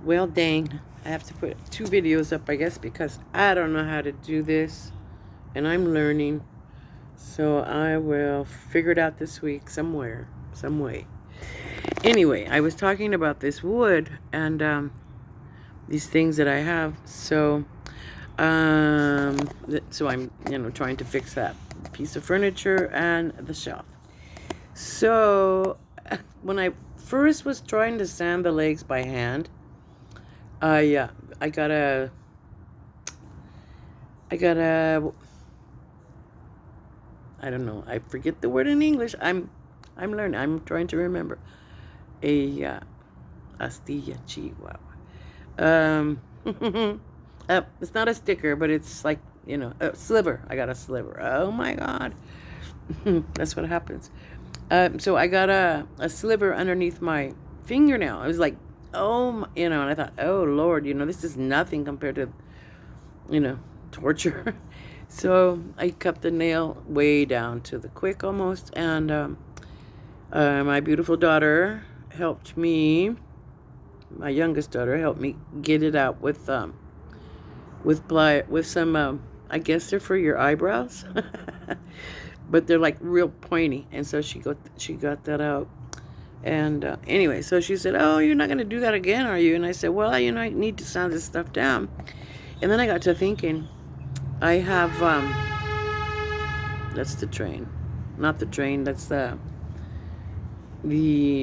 Well, dang. I have to put 2 videos up, I guess, because I don't know how to do this. And I'm learning. So I will figure it out this week somewhere, some way. Anyway, I was talking about this wood and these things that I have. So I'm, trying to fix that piece of furniture and the shelf. So when I first was trying to sand the legs by hand, I got a I got a I don't know. I forget the word in English. I'm learning. I'm trying to remember. A astilla chihuahua. Um, it's not a sticker, but it's like a sliver. I got a sliver. Oh my god, that's what happens. So I got a sliver underneath my fingernail. I was like, oh, and I thought, oh Lord, this is nothing compared to torture. So I cut the nail way down to the quick almost, and my beautiful daughter helped me. My youngest daughter helped me get it out with some. I guess they're for your eyebrows, but they're like real pointy, and so she got that out. And anyway, so she said, "Oh, you're not going to do that again, are you?" And I said, "Well, I need to sand this stuff down." And then I got to thinking, I have that's the train, not the train. That's the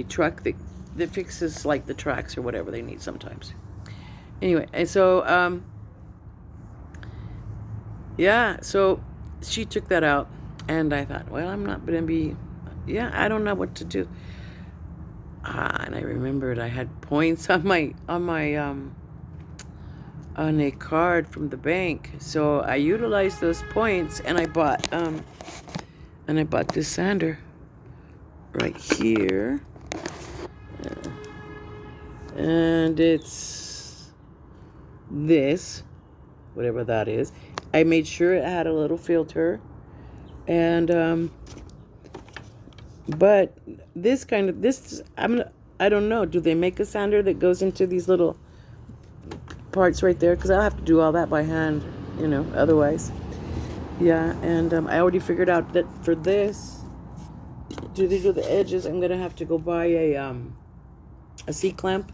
truck that fixes like the tracks or whatever they need sometimes. Anyway, and so yeah, so she took that out, and I thought, well, I'm not gonna be, yeah, I don't know what to do. And I remembered I had points on on a card from the bank, so I utilized those points, and I bought this sander right here, and it's this, whatever that is. I made sure it had a little filter, and but this I don't know. Do they make a sander that goes into these little parts right there? Because I'll have to do all that by hand, otherwise. Yeah, and I already figured out that for this, to do the edges, I'm gonna have to go buy a C-clamp.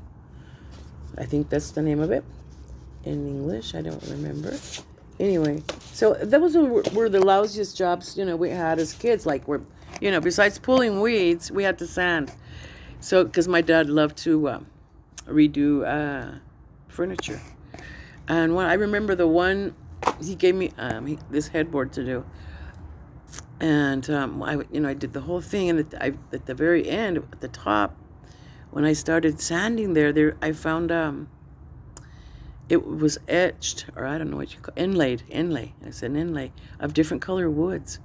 I think that's the name of it in English. I don't remember. Anyway, so that were the lousiest jobs we had as kids. Like besides pulling weeds, we had to sand. So because my dad loved to redo furniture, and when I remember the one he gave me this headboard to do, and I did the whole thing, and at the very end, at the top, when I started sanding there I found it was etched, or I don't know what you call inlay. It's an inlay of different color woods.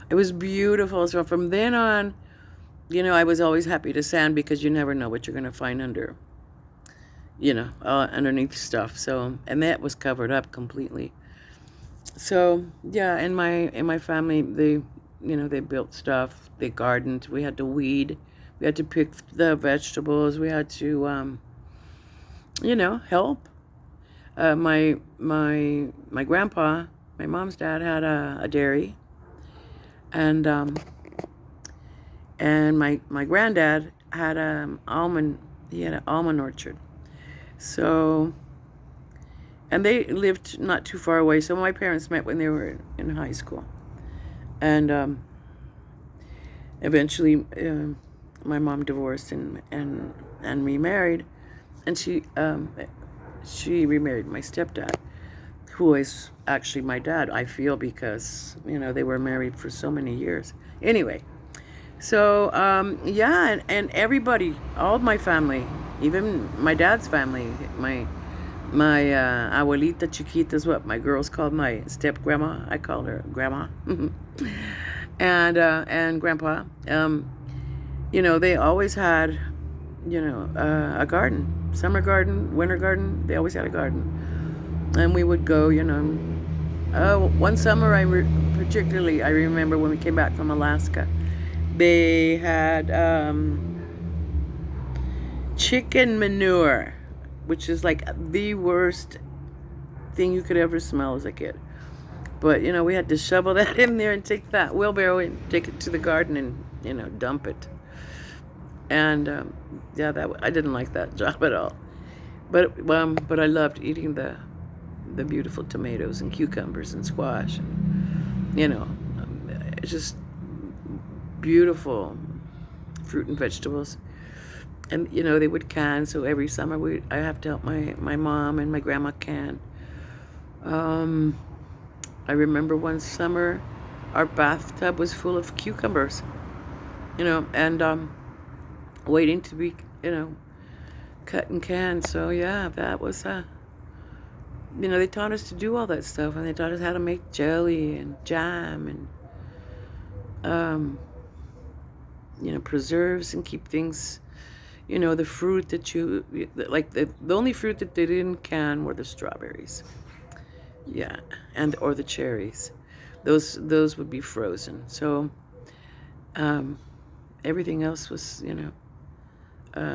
It was beautiful. So from then on, I was always happy to sand, because you never know what you're going to find underneath stuff. So, and that was covered up completely. So yeah, in my family, they built stuff, they gardened, we had to weed, we had to pick the vegetables, we had to help. My grandpa, my mom's dad, had a dairy, and my granddad had he had an almond orchard. So, and they lived not too far away. So my parents met when they were in high school, and eventually my mom divorced and remarried, and she remarried my stepdad, who is actually my dad, I feel, because they were married for so many years. Anyway, so yeah, and everybody, all of my family, even my dad's family, my abuelita chiquita is what my girls called my step grandma. I called her grandma, and grandpa. They always had a garden. Summer garden, winter garden, they always had a garden. And we would go, one summer particularly, I remember when we came back from Alaska, they had chicken manure. which is like the worst thing you could ever smell as a kid. But, you know, we had to shovel that in there and take that wheelbarrow and take it to the garden and, you know, dump it. And, yeah, I didn't like that job at all. But I loved eating the beautiful tomatoes and cucumbers and squash. And, you know, it's just beautiful fruit and vegetables. And, you know, they would can, so every summer I have to help my mom and my grandma can. I remember one summer our bathtub was full of cucumbers, you know, and waiting to be, you know, cut and canned. So yeah, that was you know, they taught us to do all that stuff, and they taught us how to make jelly and jam and you know, preserves and keep things, you know, the fruit that you like, the only fruit that they didn't can were the strawberries. Yeah, or the cherries. Those would be frozen. So everything else was, you know,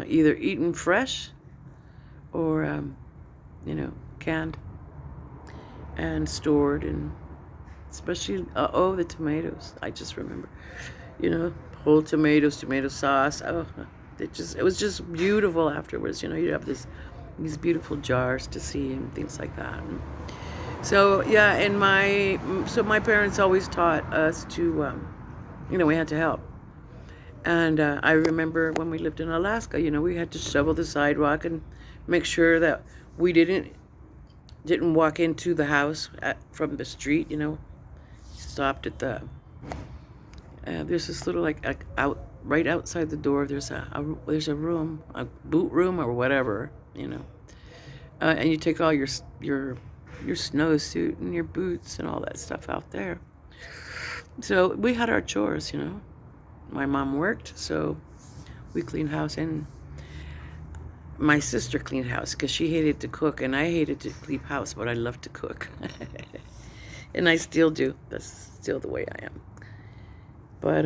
either eaten fresh or you know, canned and stored. And especially the tomatoes. I just remember, you know, whole tomatoes, tomato sauce. Oh, it was just beautiful afterwards. You know, you'd have these beautiful jars to see and things like that. And so yeah, and my parents always taught us to, you know, we had to help. And I remember when we lived in Alaska, you know, we had to shovel the sidewalk and make sure that we didn't walk into the house from the street. You know, stopped at the. There's this little like right outside the door. There's a room, a boot room or whatever, you know, and you take all your snowsuit and your boots and all that stuff out there. So we had our chores, you know. My mom worked, so we cleaned house, and my sister cleaned house because she hated to cook, and I hated to clean house, but I love to cook. And I still do. That's still the way I am. But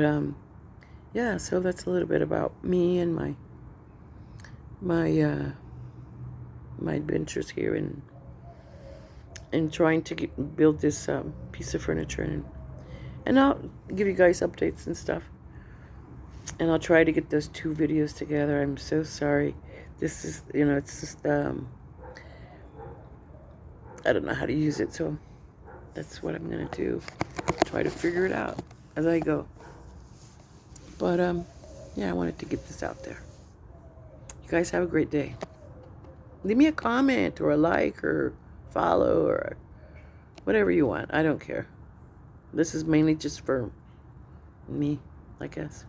yeah, so that's a little bit about me and my adventures here in trying to build this piece of furniture, and I'll give you guys updates and stuff. And I'll try to get those 2 videos together. I'm so sorry. This is, you know, it's just, I don't know how to use it, so that's what I'm going to do. Try to figure it out as I go. But, yeah, I wanted to get this out there. You guys have a great day. Leave me a comment or a like or follow or whatever you want. I don't care. This is mainly just for me, I guess.